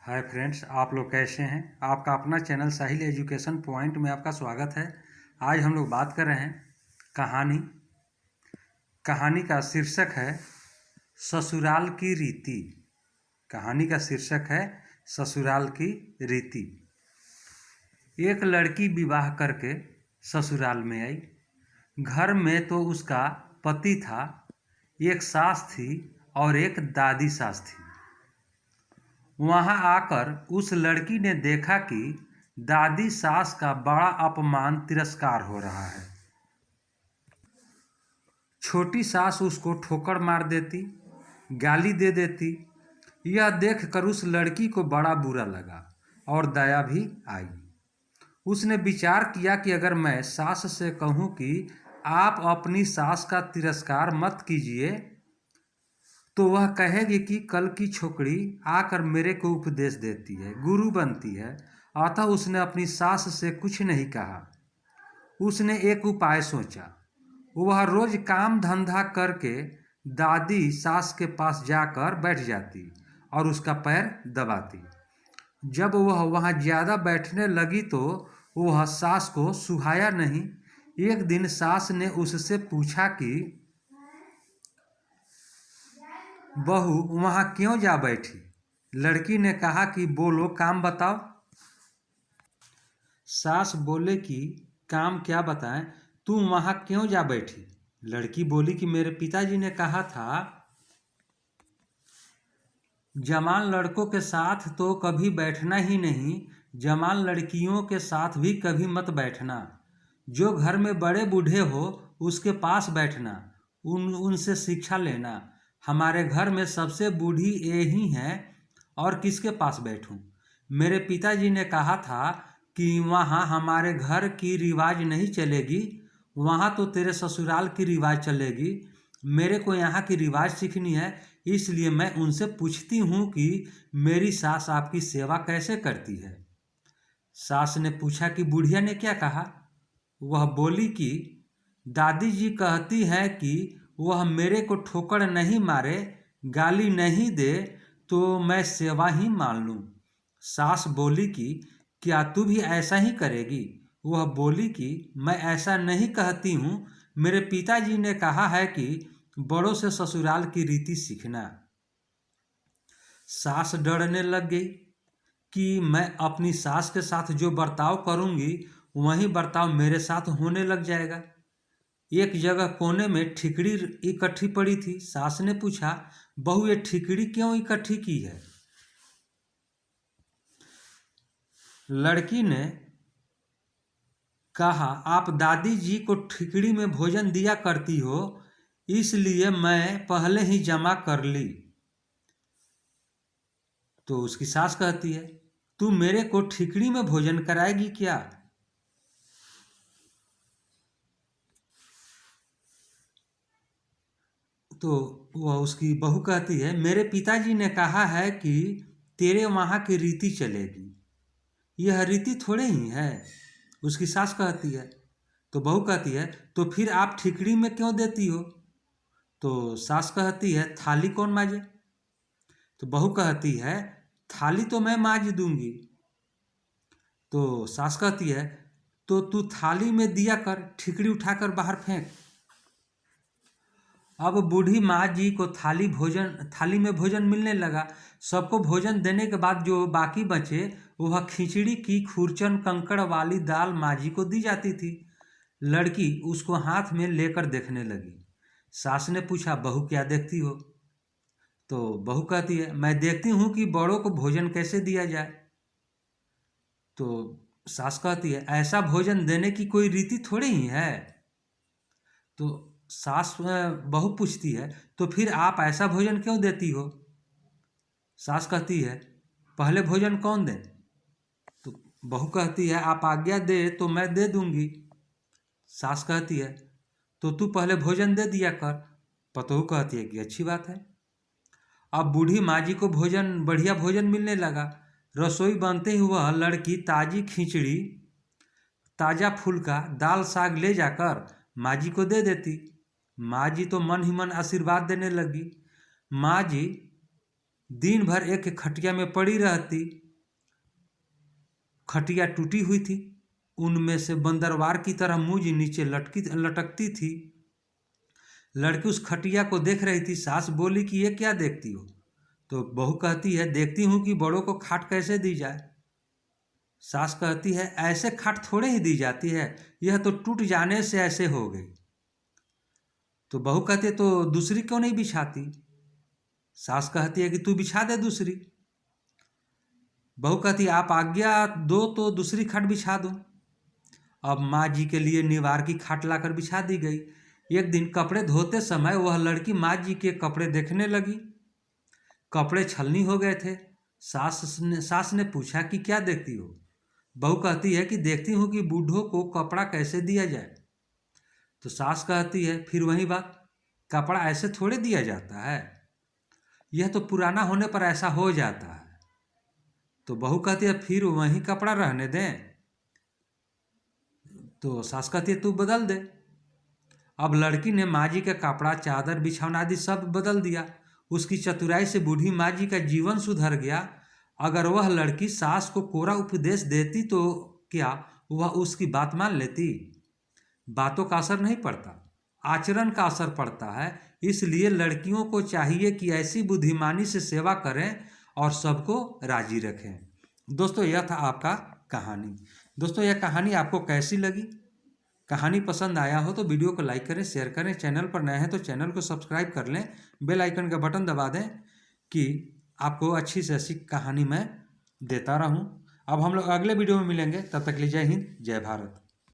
Hi friends, आप लोग कैसे हैं। आपका अपना चैनल साहिल एजुकेशन पॉइंट में आपका स्वागत है। आज हम लोग बात कर रहे हैं कहानी का शीर्षक है ससुराल की रीति। कहानी का शीर्षक है ससुराल की रीति। एक लड़की विवाह करके ससुराल में आई। घर में तो उसका पति था, एक सास थी और एक दादी सास थी। वहां आकर उस लड़की ने देखा कि दादी सास का बड़ा अपमान तिरस्कार हो रहा है। छोटी सास उसको ठोकर मार देती, गाली दे देती। यह देखकर उस लड़की को बड़ा बुरा लगा और दया भी आई। उसने विचार किया कि अगर मैं सास से कहूं कि आप अपनी सास का तिरस्कार मत कीजिए, तो वह कहेगी कि कल की छोकरी आकर मेरे को उपदेश देती है, गुरु बनती है। अतः उसने अपनी सास से कुछ नहीं कहा। उसने एक उपाय सोचा। वह रोज काम धंधा करके दादी सास के पास जाकर बैठ जाती और उसका पैर दबाती। जब वह वहाँ ज़्यादा बैठने लगी तो वह सास को सुहाया नहीं। एक दिन सास ने उससे पूछा कि बहू वहाँ क्यों जा बैठी। लड़की ने कहा कि बोलो, काम बताओ। सास बोले कि काम क्या बताएं, तुम वहाँ क्यों जा बैठी। लड़की बोली कि मेरे पिताजी ने कहा था जवान लड़कों के साथ तो कभी बैठना ही नहीं, जवान लड़कियों के साथ भी कभी मत बैठना। जो घर में बड़े बूढ़े हो उसके पास बैठना, उनसे शिक्षा लेना। हमारे घर में सबसे बूढ़ी यही हैं और किसके पास बैठूं। मेरे पिताजी ने कहा था कि वहाँ हमारे घर की रिवाज नहीं चलेगी, वहाँ तो तेरे ससुराल की रिवाज चलेगी। मेरे को यहाँ की रिवाज सीखनी है, इसलिए मैं उनसे पूछती हूँ कि मेरी सास आपकी सेवा कैसे करती है। सास ने पूछा कि बुढ़िया ने क्या कहा। वह बोली कि दादी जी कहती है कि वह मेरे को ठोकर नहीं मारे, गाली नहीं दे तो मैं सेवा ही मान लूँ। सास बोली कि क्या तू भी ऐसा ही करेगी। वह बोली कि मैं ऐसा नहीं कहती हूँ, मेरे पिताजी ने कहा है कि बड़ों से ससुराल की रीति सीखना। सास डरने लग गई कि मैं अपनी सास के साथ जो बर्ताव करूंगी वही बर्ताव मेरे साथ होने लग जाएगा। एक जगह कोने में ठिकड़ी इकट्ठी पड़ी थी। सास ने पूछा, बहू ये ठिकड़ी क्यों इकट्ठी की है। लड़की ने कहा, आप दादी जी को ठिकड़ी में भोजन दिया करती हो, इसलिए मैं पहले ही जमा कर ली। तो उसकी सास कहती है, तू मेरे को ठिकड़ी में भोजन कराएगी क्या। तो वह उसकी बहू कहती है, मेरे पिताजी ने कहा है कि तेरे वहाँ की रीति चलेगी, यह रीति थोड़े ही है। उसकी सास कहती है। तो बहू कहती है, तो फिर आप ठिकड़ी में क्यों देती हो। तो सास कहती है, थाली कौन मांजे। तो बहू कहती है, थाली तो मैं मांज दूंगी। तो सास कहती है, तो तू थाली में दिया कर, ठिकड़ी उठाकर बाहर फेंक। अब बूढ़ी माँ जी को थाली में भोजन मिलने लगा। सबको भोजन देने के बाद जो बाकी बचे वह खिचड़ी की खुरचन कंकड़ वाली दाल माँ जी को दी जाती थी। लड़की उसको हाथ में लेकर देखने लगी। सास ने पूछा, बहू क्या देखती हो। तो बहू कहती है, मैं देखती हूँ कि बड़ों को भोजन कैसे दिया जाए। तो सास कहती है, ऐसा भोजन देने की कोई रीति थोड़ी ही है। तो सास बहू पूछती है, तो फिर आप ऐसा भोजन क्यों देती हो। सास कहती है, पहले भोजन कौन दे। तो बहू कहती है, आप आज्ञा दे तो मैं दे दूंगी। सास कहती है, तो तू पहले भोजन दे दिया कर। पतोहू कहती है कि अच्छी बात है। अब बूढ़ी माँ जी को बढ़िया भोजन मिलने लगा। रसोई बनते ही वह लड़की ताजी खिचड़ी, ताजा फुल्का, दाल साग ले जाकर माँ जी को दे देती। माँ जी तो मन ही मन आशीर्वाद देने लगी। माँ जी दिन भर एक खटिया में पड़ी रहती। खटिया टूटी हुई थी, उनमें से बंदरवार की तरह मूंछ नीचे लटकती थी। लड़की उस खटिया को देख रही थी। सास बोली कि ये क्या देखती हो? तो बहू कहती है, देखती हूँ कि बड़ों को खाट कैसे दी जाए। सास कहती है, ऐसे खाट थोड़े ही दी जाती है, यह तो टूट जाने से ऐसे हो गई। तो बहू कहती है, तो दूसरी क्यों नहीं बिछाती? सास कहती है कि तू बिछा दे दूसरी। बहू कहती है, आप आज्ञा दो तो दूसरी खाट बिछा दो। अब माँ जी के लिए निवार की खाट लाकर बिछा दी गई। एक दिन कपड़े धोते समय वह लड़की माँ जी के कपड़े देखने लगी। कपड़े छलनी हो गए थे। सास ने पूछा कि क्या देखती हो? बहू कहती है कि देखती हूँ कि बूढ़ों को कपड़ा कैसे दिया जाए। तो सास कहती है, फिर वही बात, कपड़ा ऐसे थोड़े दिया जाता है, यह तो पुराना होने पर ऐसा हो जाता है। तो बहू कहती है, फिर वही कपड़ा रहने दें। तो सास कहती है, तू बदल दे। अब लड़की ने माँ जी का कपड़ा, चादर, बिछौना आदि सब बदल दिया। उसकी चतुराई से बूढ़ी माँ जी का जीवन सुधर गया। अगर वह लड़की सास को कोरा उपदेश देती तो क्या वह उसकी बात मान लेती? बातों का असर नहीं पड़ता, आचरण का असर पड़ता है। इसलिए लड़कियों को चाहिए कि ऐसी बुद्धिमानी से सेवा करें और सबको राजी रखें। दोस्तों, यह था आपका कहानी। दोस्तों, यह कहानी आपको कैसी लगी? कहानी पसंद आया हो तो वीडियो को लाइक करें, शेयर करें। चैनल पर नए हैं तो चैनल को सब्सक्राइब कर लें, बेल आइकन का बटन दबा दें कि आपको अच्छी से अच्छी कहानी मैं देता रहूं। अब हम लोग अगले वीडियो में मिलेंगे, तब तक के लिए जय हिंद, जय भारत।